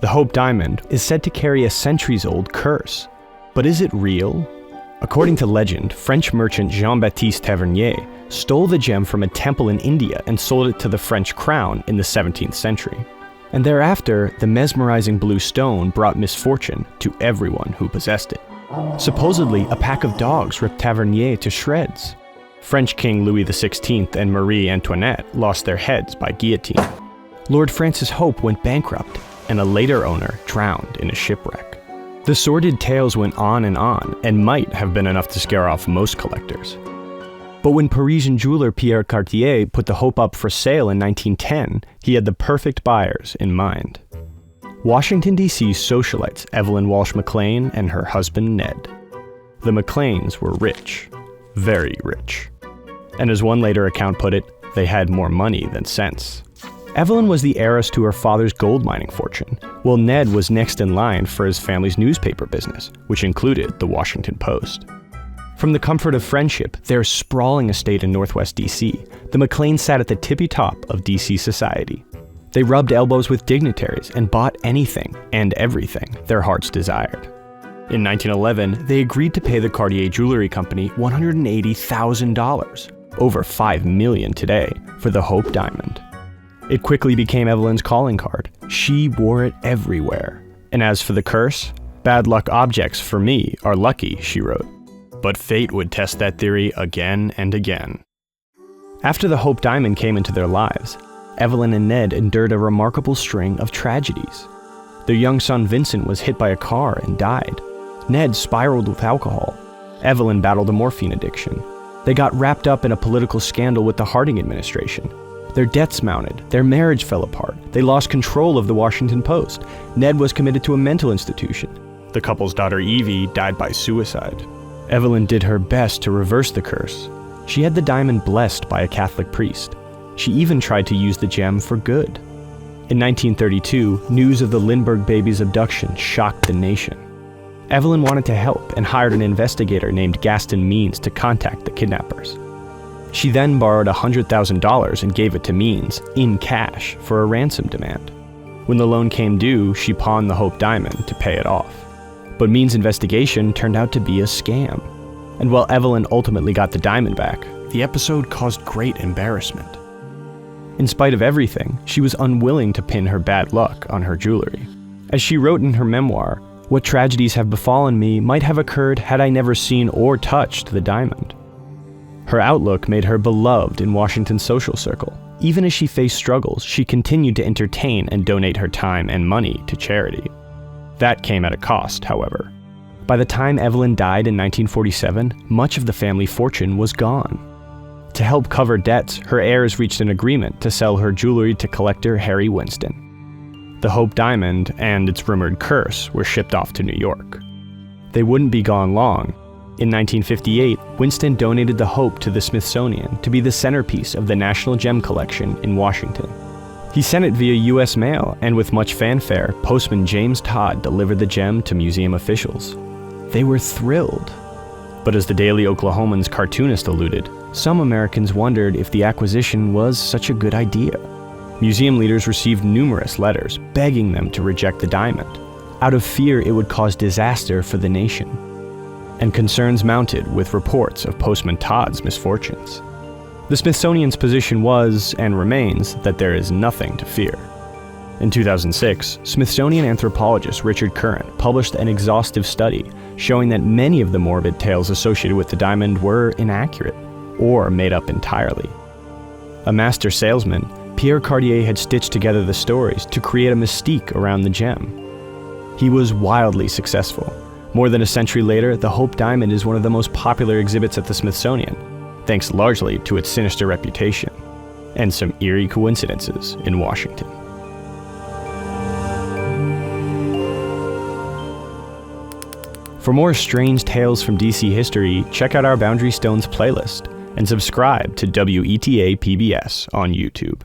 The Hope Diamond is said to carry a centuries-old curse. But is it real? According to legend, French merchant Jean-Baptiste Tavernier stole the gem from a temple in India and sold it to the French crown in the 17th century. And thereafter, the mesmerizing blue stone brought misfortune to everyone who possessed it. Supposedly, a pack of dogs ripped Tavernier to shreds. French King Louis XVI and Marie Antoinette lost their heads by guillotine. Lord Francis Hope went bankrupt, and a later owner drowned in a shipwreck. The sordid tales went on and might have been enough to scare off most collectors. But when Parisian jeweler Pierre Cartier put the Hope up for sale in 1910, he had the perfect buyers in mind. Washington, D.C. socialites Evelyn Walsh McLean and her husband Ned. The McLeans were rich, very rich. And as one later account put it, they had more money than sense. Evelyn was the heiress to her father's gold mining fortune, while Ned was next in line for his family's newspaper business, which included the Washington Post. From the comfort of friendship, their sprawling estate in northwest D.C., the McLeans sat at the tippy top of D.C. society. They rubbed elbows with dignitaries and bought anything and everything their hearts desired. In 1911, they agreed to pay the Cartier Jewelry Company $180,000, over $5 million today, for the Hope Diamond. It quickly became Evelyn's calling card. She wore it everywhere. And as for the curse, bad luck objects for me are lucky, she wrote. But fate would test that theory again and again. After the Hope Diamond came into their lives, Evelyn and Ned endured a remarkable string of tragedies. Their young son Vincent was hit by a car and died. Ned spiraled with alcohol. Evelyn battled a morphine addiction. They got wrapped up in a political scandal with the Harding administration. Their debts mounted, their marriage fell apart, they lost control of the Washington Post. Ned was committed to a mental institution. The couple's daughter Evie died by suicide. Evelyn did her best to reverse the curse. She had the diamond blessed by a Catholic priest. She even tried to use the gem for good. In 1932, news of the Lindbergh baby's abduction shocked the nation. Evelyn wanted to help and hired an investigator named Gaston Means to contact the kidnappers. She then borrowed $100,000 and gave it to Means, in cash, for a ransom demand. When the loan came due, she pawned the Hope Diamond to pay it off. But Means' investigation turned out to be a scam. And while Evelyn ultimately got the diamond back, the episode caused great embarrassment. In spite of everything, she was unwilling to pin her bad luck on her jewelry. As she wrote in her memoir, "What tragedies have befallen me might have occurred had I never seen or touched the diamond." Her outlook made her beloved in Washington's social circle. Even as she faced struggles, she continued to entertain and donate her time and money to charity. That came at a cost, however. By the time Evelyn died in 1947, much of the family fortune was gone. To help cover debts, her heirs reached an agreement to sell her jewelry to collector Harry Winston. The Hope Diamond and its rumored curse were shipped off to New York. They wouldn't be gone long. In 1958, Winston donated the Hope to the Smithsonian to be the centerpiece of the National Gem Collection in Washington. He sent it via U.S. mail, and with much fanfare, postman James Todd delivered the gem to museum officials. They were thrilled. But as the Daily Oklahoman's cartoonist alluded, some Americans wondered if the acquisition was such a good idea. Museum leaders received numerous letters begging them to reject the diamond, out of fear it would cause disaster for the nation. And concerns mounted with reports of Postman Todd's misfortunes. The Smithsonian's position was, and remains, that there is nothing to fear. In 2006, Smithsonian anthropologist Richard Curran published an exhaustive study showing that many of the morbid tales associated with the diamond were inaccurate, or made up entirely. A master salesman, Pierre Cartier had stitched together the stories to create a mystique around the gem. He was wildly successful. More than a century later, the Hope Diamond is one of the most popular exhibits at the Smithsonian, thanks largely to its sinister reputation, and some eerie coincidences in Washington. For more strange tales from DC history, check out our Boundary Stones playlist, and subscribe to WETA PBS on YouTube.